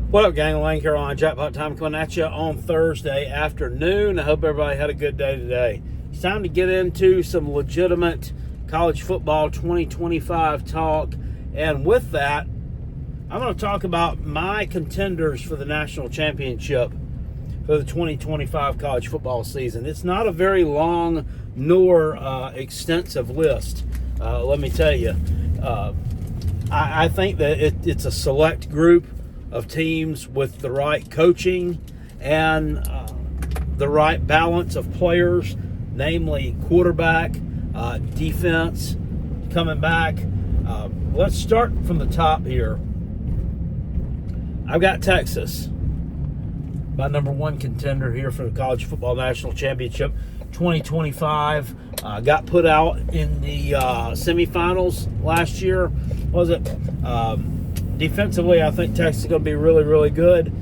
What up, gang? Lane Carolina Jackpot time coming at you on Thursday afternoon. I hope everybody had a good day today. It's time to get into some legitimate college football 2025 talk. And with that, I'm going to talk about my contenders for the national championship for the 2025 college football season. It's not a very long nor extensive list, let me tell you. I think that it's a select group of teams with the right coaching and the right balance of players, namely quarterback, defense, coming back. Let's start from the top here. I've got Texas, my number one contender here for the College Football National Championship 2025. Got put out in the semifinals last year. Was it? Defensively, I think Texas is going to be really, really good.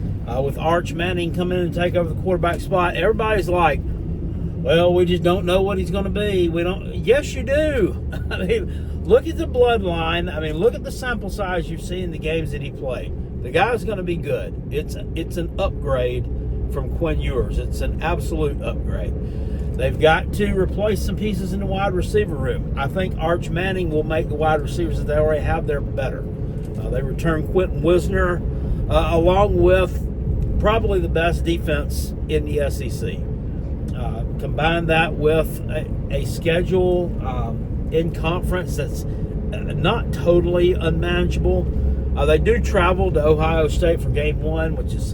With Arch Manning coming in and take over the quarterback spot, everybody's like, well, we just don't know what he's going to be. We don't. Yes, you do. I mean, look at the bloodline. I mean, look at the sample size you've seen in the games that he played. The guy's going to be good. It's an upgrade from Quinn Ewers. It's an absolute upgrade. They've got to replace some pieces in the wide receiver room. I think Arch Manning will make the wide receivers that they already have there better. They return Quentin Wisner, along with probably the best defense in the SEC. Combine that with a schedule in conference that's not totally unmanageable. They do travel to Ohio State for game one, which is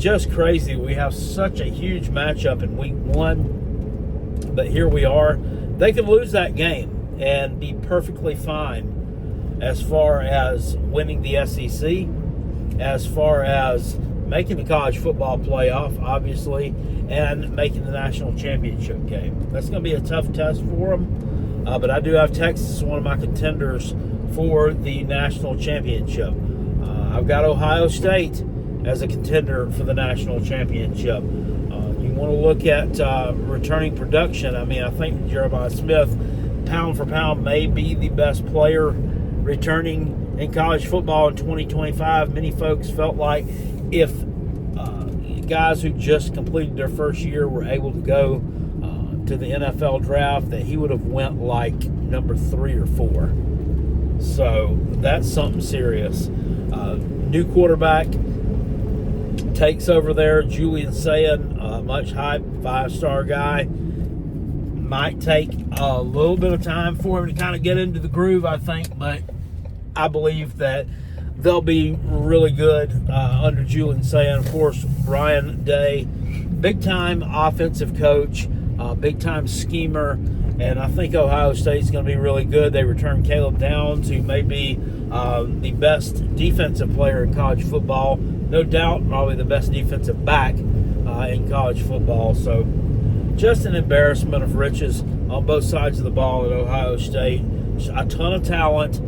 just crazy. We have such a huge matchup in week one, but here we are. They could lose that game and be perfectly fine as far as winning the SEC, as far as making the college football playoff, obviously, and making the national championship game. That's going to be a tough test for them, but I do have Texas as one of my contenders for the national championship. I've got Ohio State as a contender for the national championship. You want to look at returning production. I mean, I think Jeremiah Smith, pound for pound, may be the best player returning in college football in 2025. Many folks felt like if guys who just completed their first year were able to go to the NFL draft, that he would have went like number 3 or 4. So that's something serious. New quarterback takes over there. Julian Sayin, much hype, 5-star guy. Might take a little bit of time for him to kind of get into the groove, I think, but I believe that they'll be really good under Julian Sayin. Of course, Ryan Day, big-time offensive coach, big-time schemer, and I think Ohio State's going to be really good. They return Caleb Downs, who may be the best defensive player in college football. No doubt, probably the best defensive back in college football. So just an embarrassment of riches on both sides of the ball at Ohio State. A ton of talent,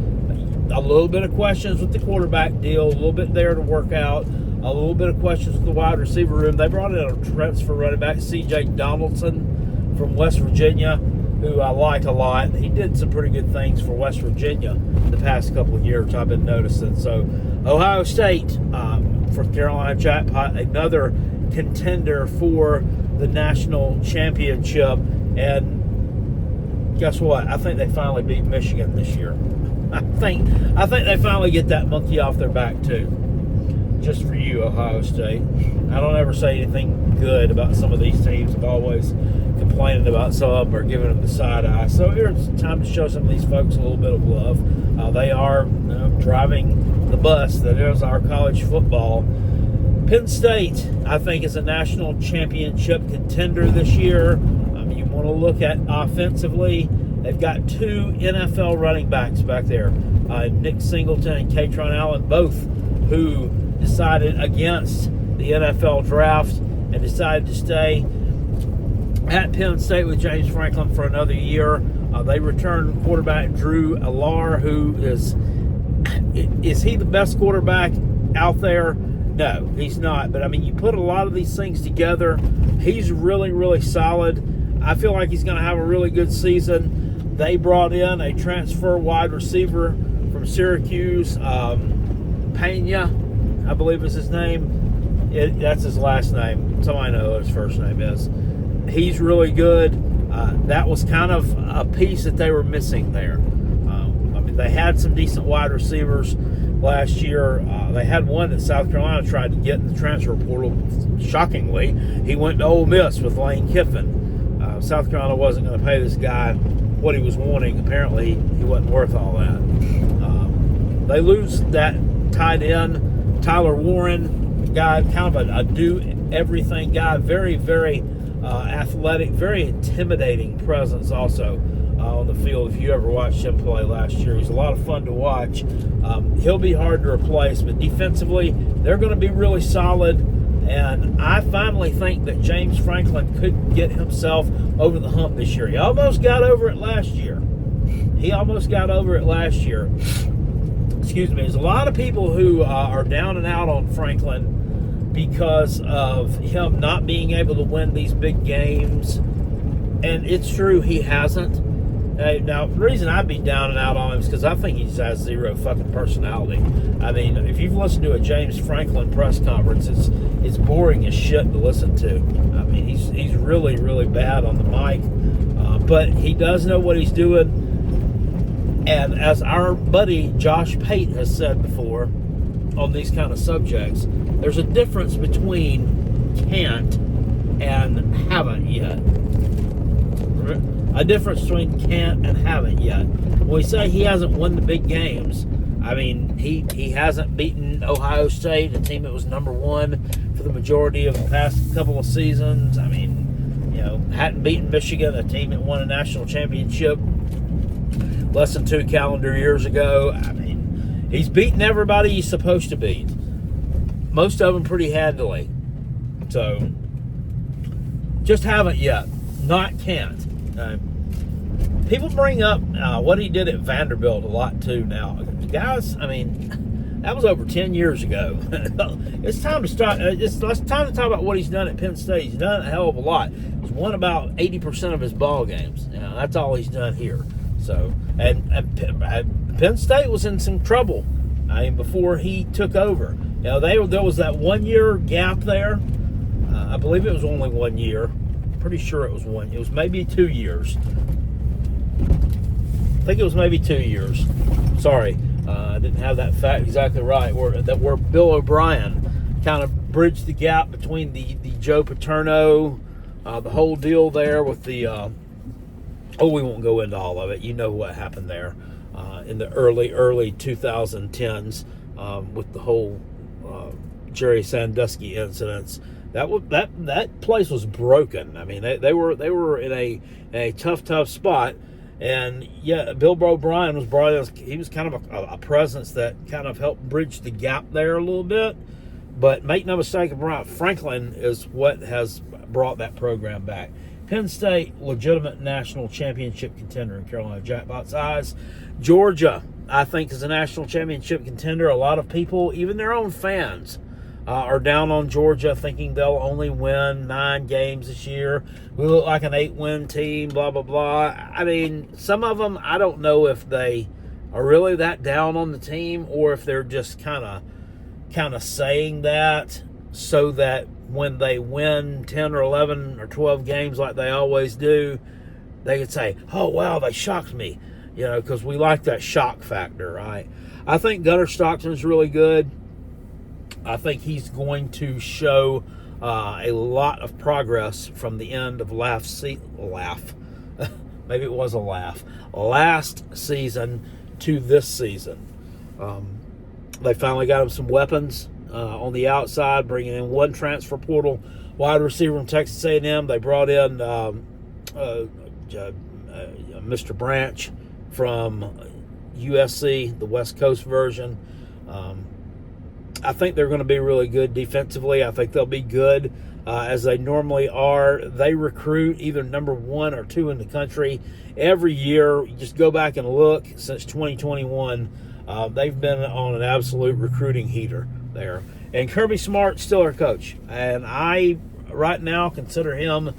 a little bit of questions with the quarterback deal, a little bit there to work out, a little bit of questions with the wide receiver room. They brought in a transfer running back, C.J. Donaldson from West Virginia, who I like a lot. He did some pretty good things for West Virginia the past couple of years, I've been noticing. So Ohio State, for Carolina Jackpot, another contender for the national championship. And guess what? I think they finally beat Michigan this year. I think they finally get that monkey off their back too. Just for you, Ohio State. I don't ever say anything good about some of these teams. I'm always complaining about some of them or giving them the side eye. So here's time to show some of these folks a little bit of love. They are driving the bus that is our college football. Penn State, I think, is a national championship contender this year. You want to look at offensively. They've got 2 NFL running backs back there, Nick Singleton and Katron Allen, both who decided against the NFL draft and decided to stay at Penn State with James Franklin for another year. They return quarterback Drew Allar, who is he the best quarterback out there? No, he's not. But, I mean, you put a lot of these things together. He's really, really solid. I feel like he's going to have a really good season. They brought in a transfer wide receiver from Syracuse, Pena, I believe is his name. That's his last name. Somebody know what his first name is. He's really good. That was kind of a piece that they were missing there. They had some decent wide receivers last year. They had one that South Carolina tried to get in the transfer portal. Shockingly, he went to Ole Miss with Lane Kiffin. South Carolina wasn't going to pay this guy what he was wanting. Apparently, he wasn't worth all that. They lose that tight end, Tyler Warren, guy, kind of a do-everything guy, very, very athletic, very intimidating presence also on the field. If you ever watched him play last year, he's a lot of fun to watch. He'll be hard to replace, but defensively, they're going to be really solid. And I finally think that James Franklin could get himself over the hump this year. He almost got over it last year. Excuse me. There's a lot of people who are down and out on Franklin because of him not being able to win these big games. And it's true, he hasn't. Now, the reason I'd be down and out on him is because I think he just has zero fucking personality. I mean, if you've listened to a James Franklin press conference, it's boring as shit to listen to. I mean, he's really, really bad on the mic. But he does know what he's doing. And as our buddy Josh Pate has said before on these kind of subjects, there's a difference between can't and haven't yet. A difference between can't and haven't yet. When we say he hasn't won the big games, I mean, he hasn't beaten Ohio State, a team that was number one for the majority of the past couple of seasons. I mean, hadn't beaten Michigan, a team that won a national championship less than 2 calendar years ago. I mean, he's beaten everybody he's supposed to beat. Most of them pretty handily. So, just haven't yet. Not can't. People bring up what he did at Vanderbilt a lot too now. Guys, I mean, that was over 10 years ago. It's time to start. It's time to talk about what he's done at Penn State. He's done a hell of a lot. He's won about 80% of his ball games. That's all he's done here. So, and Penn State was in some trouble. I mean, before he took over. There was that 1 year gap there. I believe it was only 1 year. Pretty sure it was one. It was maybe 2 years. I think it was maybe 2 years. Sorry, I didn't have that fact exactly right. Where Bill O'Brien kind of bridged the gap between the Joe Paterno, the whole deal there with the. We won't go into all of it. You know what happened there in the early 2010s with the whole Jerry Sandusky incidents. That place was broken. I mean, they were in a tough spot, and yeah, Bill O'Brien was brought in. He was kind of a presence that kind of helped bridge the gap there a little bit. But make no mistake about it, Franklin is what has brought that program back. Penn State, legitimate national championship contender in Carolina Jackpot's eyes. Georgia, I think, is a national championship contender. A lot of people, even their own fans, are down on Georgia, thinking they'll only win 9 games this year. We look like an 8-win team, blah, blah, blah. I mean, some of them, I don't know if they are really that down on the team or if they're just kind of saying that so that when they win 10 or 11 or 12 games like they always do, they could say, oh, wow, they shocked me, because we like that shock factor, right? I think Gunnar Stockton's really good. I think he's going to show a lot of progress from the end of last season to this season. They finally got him some weapons on the outside, bringing in one transfer portal wide receiver from Texas A&M. They brought in Mr. Branch from USC, the West Coast version. I think they're going to be really good defensively. I think they'll be good as they normally are. They recruit either number 1 or 2 in the country every year. You just go back and look since 2021. They've been on an absolute recruiting heater there. And Kirby Smart's still our coach. And I, right now, consider him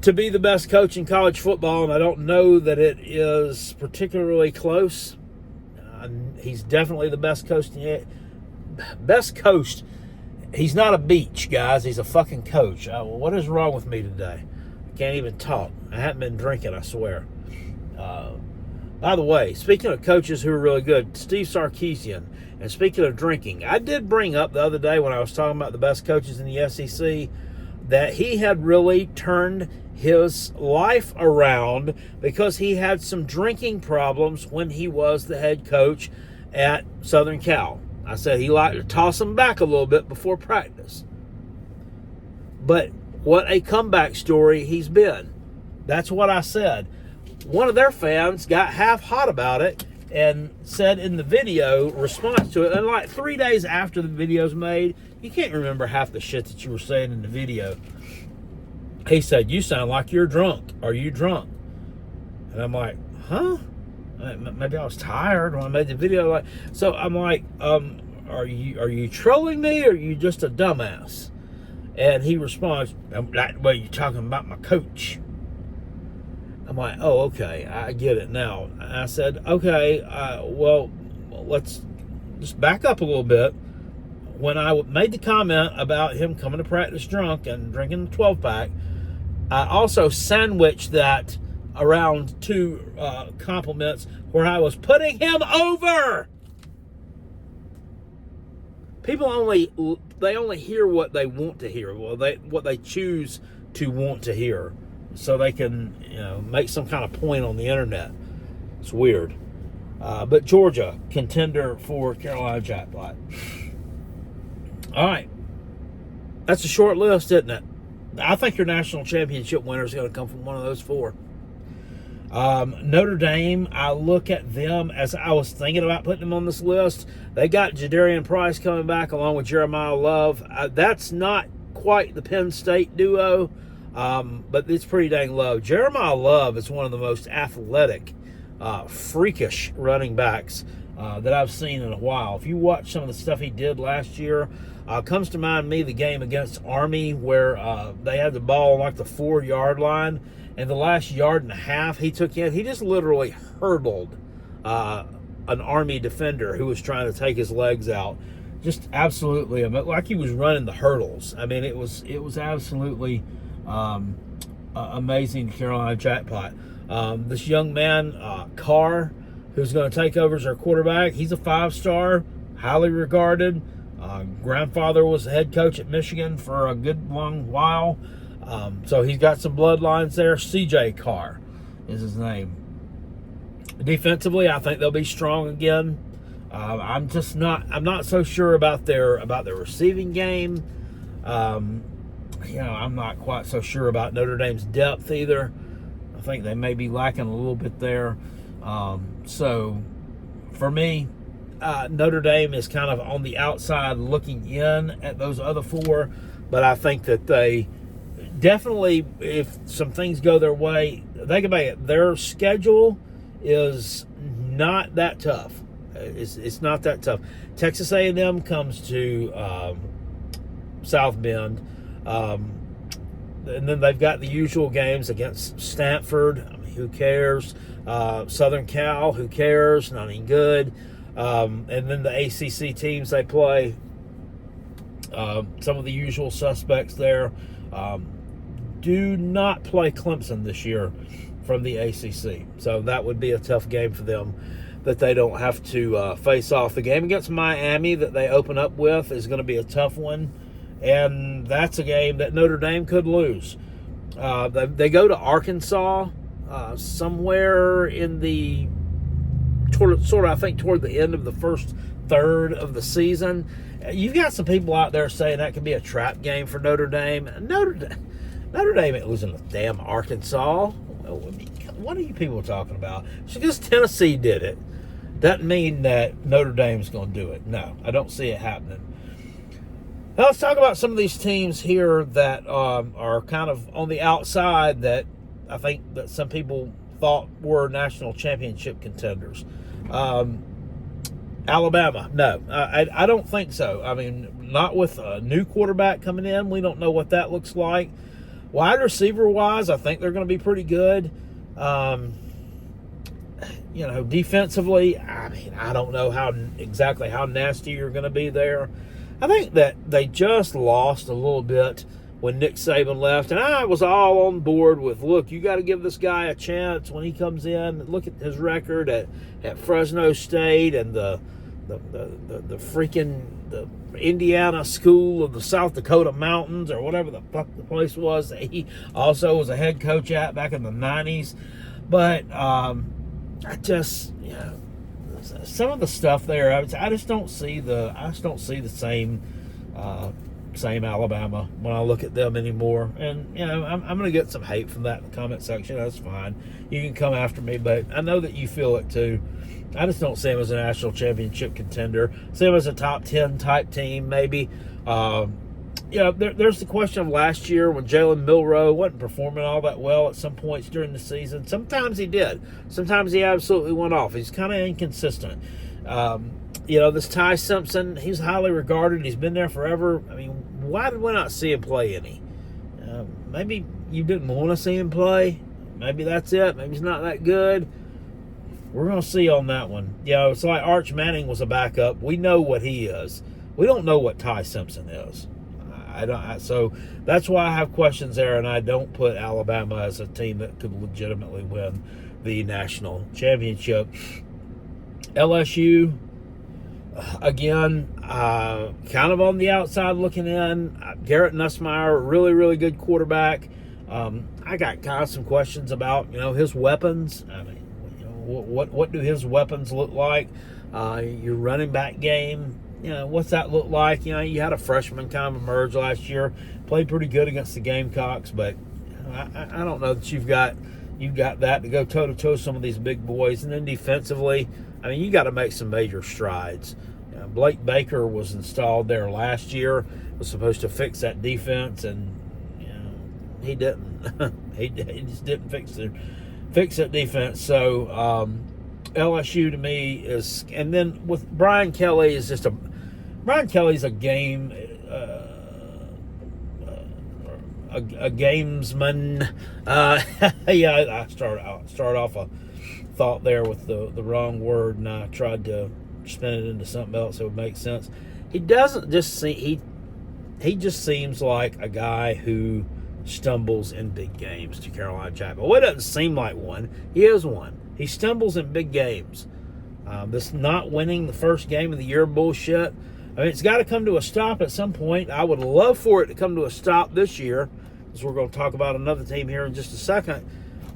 to be the best coach in college football. And I don't know that it is particularly close. He's definitely the best coach best coached. He's not a beach, guys. He's a fucking coach. What is wrong with me today? I can't even talk. I haven't been drinking, I swear. By the way, speaking of coaches who are really good, Steve Sarkisian, and speaking of drinking, I did bring up the other day when I was talking about the best coaches in the SEC that he had really turned his life around because he had some drinking problems when he was the head coach at Southern Cal. I said he liked to toss them back a little bit before practice. But what a comeback story he's been. That's what I said. One of their fans got half hot about it and said in the video response to it, and like 3 days after the video's made, you can't remember half the shit that you were saying in the video. He said, "You sound like you're drunk. Are you drunk?" And I'm like, huh? Maybe I was tired when I made the video. So I'm like, are you trolling me or are you just a dumbass? And he responds, "That way you're talking about my coach." I'm like, oh, okay, I get it now. I said, okay, well, let's just back up a little bit. When I made the comment about him coming to practice drunk and drinking the 12-pack, I also sandwiched that around two compliments where I was putting him over. People only hear what they want to hear, what they choose to want to hear, so they can make some kind of point on the internet. It's weird. But Georgia, contender for Carolina Jackpot. All right. That's a short list, isn't it? I think your national championship winner is going to come from one of those four. Notre Dame, I look at them as I was thinking about putting them on this list. They got Jadarian Price coming back along with Jeremiah Love. That's not quite the Penn State duo, but it's pretty dang low. Jeremiah Love is one of the most athletic, freakish running backs that I've seen in a while. If you watch some of the stuff he did last year, comes to mind the game against Army where they had the ball on like the 4-yard line, and the last yard and a half he took in, he just literally hurdled an Army defender who was trying to take his legs out. Just absolutely, like he was running the hurdles. I mean, it was absolutely amazing Carolina Jackpot. This young man, Carr, who's going to take over as our quarterback, he's a 5-star, highly regarded. Grandfather was the head coach at Michigan for a good long while. So he's got some bloodlines there. CJ Carr is his name. Defensively, I think they'll be strong again. I'm not so sure about their receiving game. I'm not quite so sure about Notre Dame's depth either. I think they may be lacking a little bit there. So for me, Notre Dame is kind of on the outside looking in at those other four, but I think that they definitely, if some things go their way, think about it, their schedule is not that tough. It's not that tough. Texas A&M comes to South Bend, and then they've got the usual games against Stanford. I mean, who cares? Southern Cal, who cares? Not any good. And then the ACC teams they play, some of the usual suspects there. Do not play Clemson this year from the ACC. So that would be a tough game for them that they don't have to face off. The game against Miami that they open up with is going to be a tough one. And that's a game that Notre Dame could lose. They go to Arkansas somewhere in the toward the end of the first third of the season. You've got some people out there saying that could be a trap game for Notre Dame. Notre Dame ain't losing to damn Arkansas. What are you people talking about? Just because Tennessee did it doesn't mean that Notre Dame's going to do it. No, I don't see it happening. Now let's talk about some of these teams here that are kind of on the outside that I think that some people thought were national championship contenders. Alabama, no, I don't think so. I mean, not with a new quarterback coming in. We don't know what that looks like. Wide receiver-wise, I think they're going to be pretty good. defensively, I mean, I don't know exactly how nasty you're going to be there. I think that they just lost a little bit when Nick Saban left, and I was all on board with, look, you got to give this guy a chance when he comes in. Look at his record at Fresno State and the Indiana School of the South Dakota Mountains, or whatever the fuck the place was that he also was a head coach at back in the 90s. But I just, some of the stuff there, I just don't see the same Alabama when I look at them anymore. And I'm going to get some hate from that in the comment section. That's fine. You can come after me, but I know that you feel it too. I just don't see him as a national championship contender. See him as a top 10 type team, maybe. There's the question of last year when Jalen Milroe wasn't performing all that well at some points during the season. Sometimes he did. Sometimes he absolutely went off. He's kind of inconsistent. This Ty Simpson, he's highly regarded. He's been there forever. I mean, why did we not see him play any? Maybe you didn't want to see him play. Maybe that's it. Maybe he's not that good. We're going to see on that one. It's like Arch Manning was a backup. We know what he is. We don't know what Ty Simpson is. So that's why I have questions there, and I don't put Alabama as a team that could legitimately win the national championship. LSU, again, kind of on the outside looking in. Garrett Nussmeier, really, really good quarterback. I got kind of some questions about, his weapons. I mean, what do his weapons look like? Your running back game, what's that look like? You had a freshman kind of emerge last year, played pretty good against the Gamecocks, but I don't know that you've got that to go toe-to-toe some of these big boys. And then defensively, I mean, you got to make some major strides. Blake Baker was installed there last year, was supposed to fix that defense, and he didn't. he just didn't fix that defense. So LSU to me is, and then with Brian Kelly is Brian Kelly's a game. A gamesman. I start off a thought there with the wrong word, and I tried to spin it into something else that would make sense. He doesn't just see he just seems like a guy who stumbles in big games to Carolina Chapel. Well, it doesn't seem like one. He is one. He stumbles in big games. This not winning the first game of the year bullshit. I mean, it's got to come to a stop at some point. I would love for it to come to a stop this year, because we're going to talk about another team here in just a second.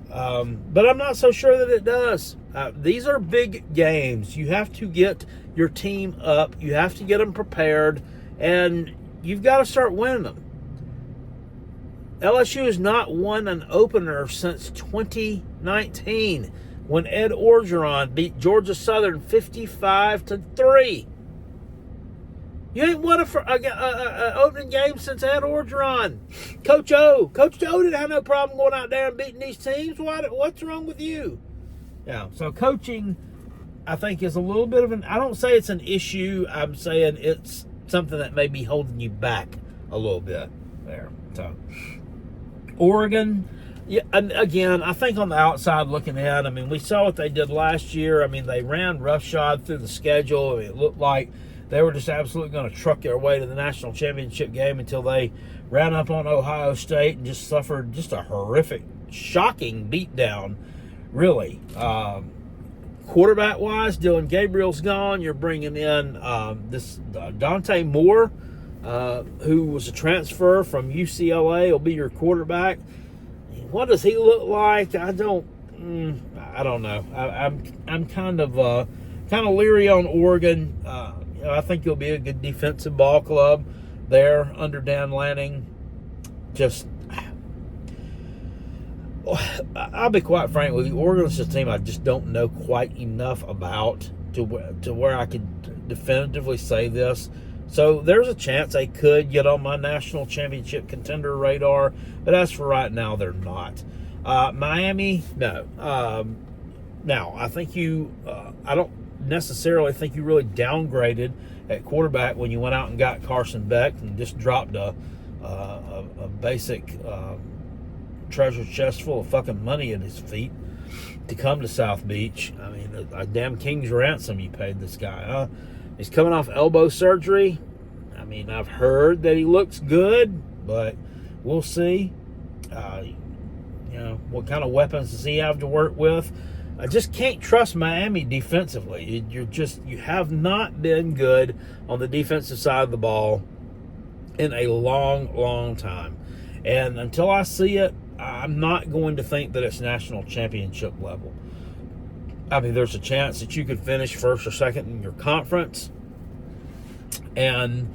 But I'm not so sure that it does. These are big games. You have to get your team up. You have to get them prepared, and you've got to start winning them. LSU has not won an opener since 2019 when Ed Orgeron beat Georgia Southern 55-3. You ain't won an opening game since Ed Orgeron. Coach O didn't have no problem going out there and beating these teams. What's wrong with you? Yeah, so coaching, I think, is a little bit of I don't say it's an issue. I'm saying it's something that may be holding you back a little bit there. So Oregon, yeah, and again, I think on the outside looking in, I mean, we saw what they did last year. I mean, they ran roughshod through the schedule. It looked like they were just absolutely going to truck their way to the national championship game until they ran up on Ohio State and just suffered just a horrific, shocking beatdown, really. Quarterback-wise, Dylan Gabriel's gone. You're bringing in this Dante Moore, who was a transfer from UCLA, will be your quarterback. What does he look like? I don't know. I'm kind of leery on Oregon. I think he'll be a good defensive ball club there under Dan Lanning. I'll be quite frank with you. Oregon's a team I just don't know quite enough about to where I could definitively say this. So there's a chance they could get on my national championship contender radar, but as for right now, they're not. Miami, no. Now, I think I don't necessarily think you really downgraded at quarterback when you went out and got Carson Beck and just dropped a basic treasure chest full of fucking money at his feet to come to South Beach. I mean, a damn king's ransom you paid this guy, huh? He's coming off elbow surgery. I mean, I've heard that he looks good, but we'll see. What kind of weapons does he have to work with? I just can't trust Miami defensively. You have not been good on the defensive side of the ball in a long, long time. And until I see it, I'm not going to think that it's national championship level. I mean, there's a chance that you could finish first or second in your conference and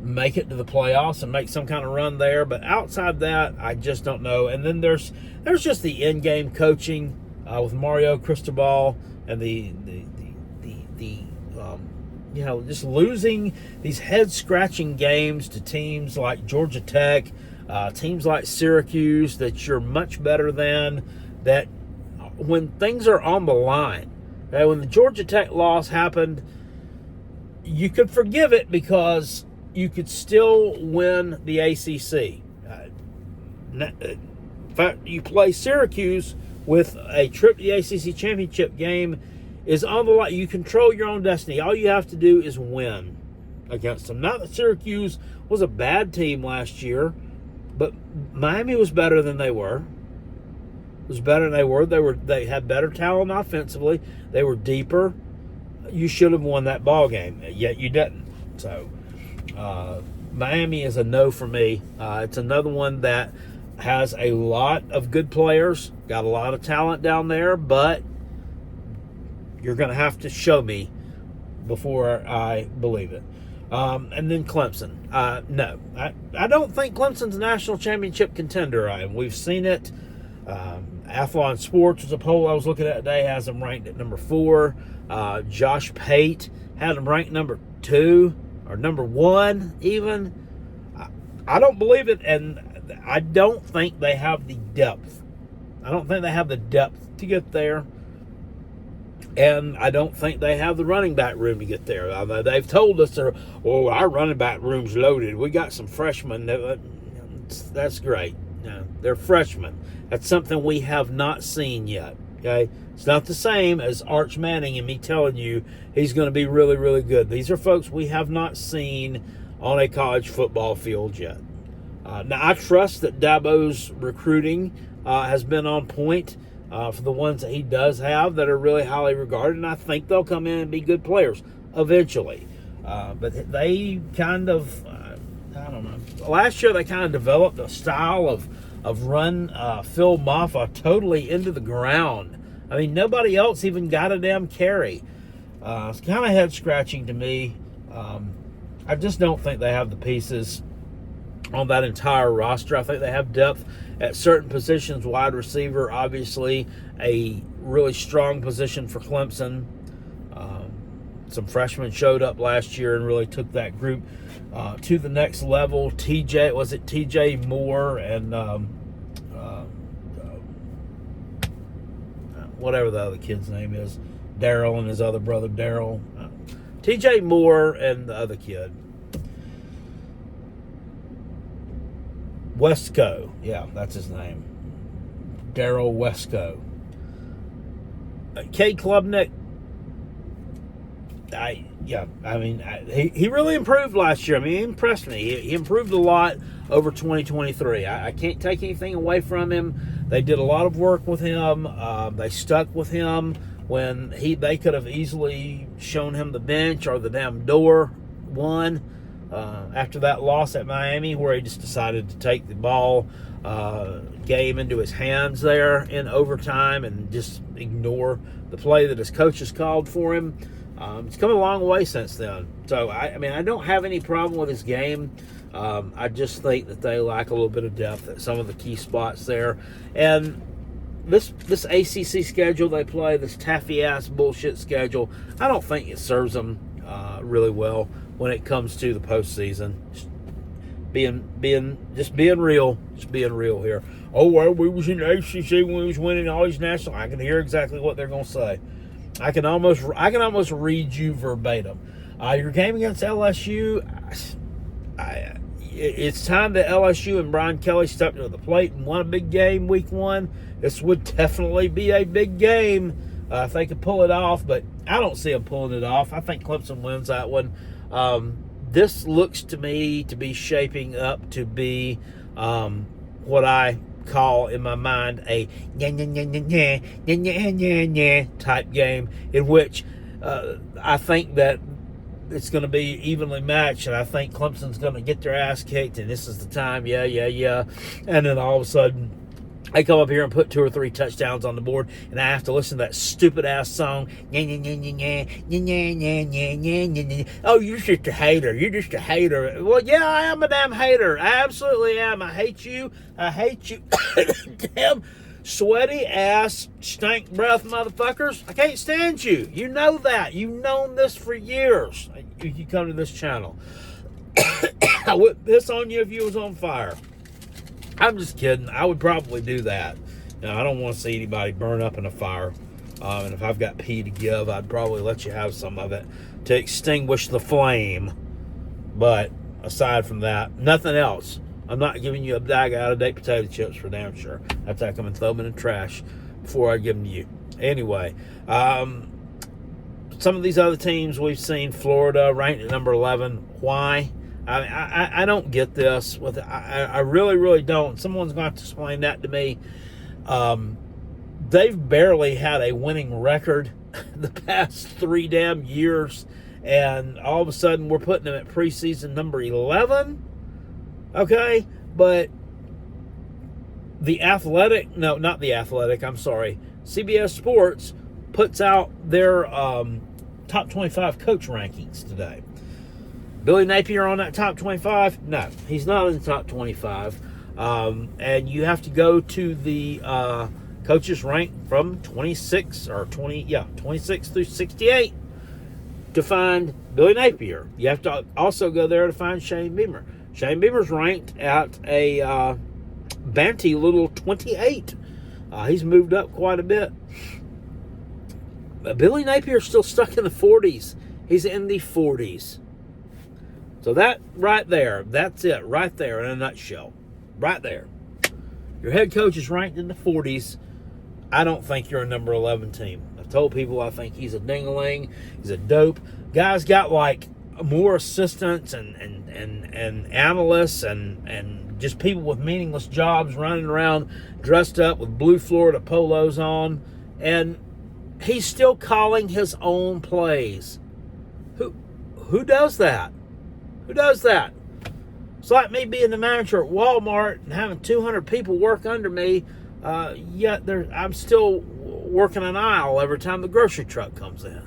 make it to the playoffs and make some kind of run there. But outside that, I just don't know. And then there's just the in-game coaching with Mario Cristobal and just losing these head-scratching games to teams like Georgia Tech, teams like Syracuse that you're much better than, that when things are on the line. Okay, when the Georgia Tech loss happened, you could forgive it because you could still win the ACC. In fact, you play Syracuse with a trip to the ACC championship game is on the line. You control your own destiny. All you have to do is win against them. Not that Syracuse was a bad team last year, but Miami was better than they were. Was better than they were. They had better talent offensively. They were deeper. You should have won that ball game, yet you didn't. So Miami is a no for me. It's another one that has a lot of good players, got a lot of talent down there, but you're going to have to show me before I believe it. And then Clemson. No, I don't think Clemson's a national championship contender. We've seen it. Athlon Sports was a poll I was looking at today, has them ranked at number 4. Josh Pate had them ranked number 2 or number 1 even. I don't believe it, and I don't think they have the depth. I don't think they have the depth to get there. And I don't think they have the running back room to get there. They've told us, our running back room's loaded. We got some freshmen. That's great. No, they're freshmen. That's something we have not seen yet. Okay, it's not the same as Arch Manning and me telling you he's going to be really, really good. These are folks we have not seen on a college football field yet. Now, I trust that Dabo's recruiting has been on point for the ones that he does have that are really highly regarded, and I think they'll come in and be good players eventually. But they kind of, I don't know. Last year they kind of developed a style of run Phil Maffa totally into the ground. I mean, nobody else even got a damn carry. It's kind of head-scratching to me. I just don't think they have the pieces on that entire roster. I think they have depth at certain positions. Wide receiver, obviously, a really strong position for Clemson. Some freshmen showed up last year and really took that group to the next level. TJ Moore and whatever the other kid's name is, Daryl and his other brother Daryl. TJ Moore and the other kid. Wesco. Yeah, that's his name. Daryl Wesco. Cade Klubnik. He really improved last year. I mean, he impressed me. He improved a lot over 2023. I can't take anything away from him. They did a lot of work with him. They stuck with him when they could have easily shown him the bench or the damn door one after that loss at Miami, where he just decided to take the ball game into his hands there in overtime and just ignore the play that his coaches called for him. It's come a long way since then. So, I don't have any problem with his game. I just think that they lack a little bit of depth at some of the key spots there. And this ACC schedule they play, this taffy-ass bullshit schedule, I don't think it serves them really well when it comes to the postseason. Just being real here. Oh, well, we was in the ACC when we was winning all these national. I can hear exactly what they're going to say. I can almost read you verbatim. Your game against LSU, it's time that LSU and Brian Kelly stepped to the plate and won a big game week 1. This would definitely be a big game if they could pull it off, but I don't see them pulling it off. I think Clemson wins that one. This looks to me to be shaping up to be what I call in my mind a type game, in which I think that it's going to be evenly matched, and I think Clemson's going to get their ass kicked, and this is the time, and then all of a sudden I come up here and put 2 or 3 touchdowns on the board, and I have to listen to that stupid-ass song. Oh, you're just a hater. You're just a hater. Well, yeah, I am a damn hater. I absolutely am. I hate you. I hate you. Damn sweaty-ass, stink-breath motherfuckers. I can't stand you. You know that. You've known this for years. You come to this channel. I would piss on you if you was on fire. I'm just kidding. I would probably do that. I don't want to see anybody burn up in a fire. And if I've got pee to give, I'd probably let you have some of it to extinguish the flame. But aside from that, nothing else. I'm not giving you a bag of out-of-date potato chips for damn sure. I'd take them and throw them in the trash before I give them to you. Anyway, some of these other teams we've seen, Florida ranked at number 11. Why? I don't get this. I really, really don't. Someone's going to have to explain that to me. They've barely had a winning record the past 3 damn years, and all of a sudden we're putting them at preseason number 11. Okay, but CBS Sports puts out their top 25 coach rankings today. Billy Napier on that top 25? No, he's not in the top 25. And you have to go to the coaches rank from 26 through 68 to find Billy Napier. You have to also go there to find Shane Beamer. Shane Beamer's ranked at a banty little 28. He's moved up quite a bit. But Billy Napier's still stuck in the 40s. He's in the 40s. So that right there, that's it right there in a nutshell. Right there. Your head coach is ranked in the 40s. I don't think you're a number 11 team. I've told people I think he's a ding-a-ling. He's a dope. Guy's got like more assistants and analysts and just people with meaningless jobs running around dressed up with blue Florida polos on. And he's still calling his own plays. Who does that? Who does that? It's like me being the manager at Walmart and having 200 people work under me, yet I'm still working an aisle every time the grocery truck comes in.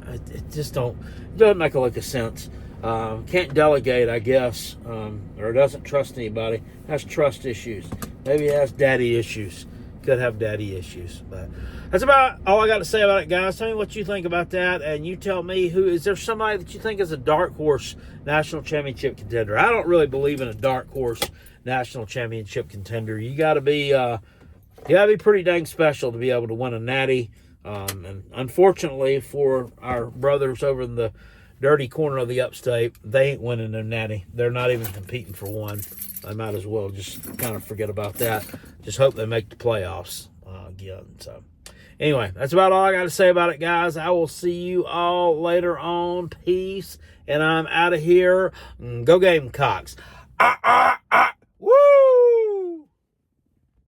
It just doesn't make a lick of sense. Can't delegate, I guess, or doesn't trust anybody. Has trust issues. Maybe has daddy issues. Could have daddy issues. But that's about all I got to say about it, guys. Tell me what you think about that, and you tell me is there somebody that you think is a dark horse national championship contender? I don't really believe in a dark horse national championship contender. You got to be pretty dang special to be able to win a natty. And unfortunately for our brothers over in the dirty corner of the upstate, they ain't winning no natty. They're not even competing for one. I might as well just kind of forget about that. Just hope they make the playoffs again. So anyway, that's about all I got to say about it, guys. I will see you all later on. Peace. And I'm out of here. Go Gamecocks. Woo!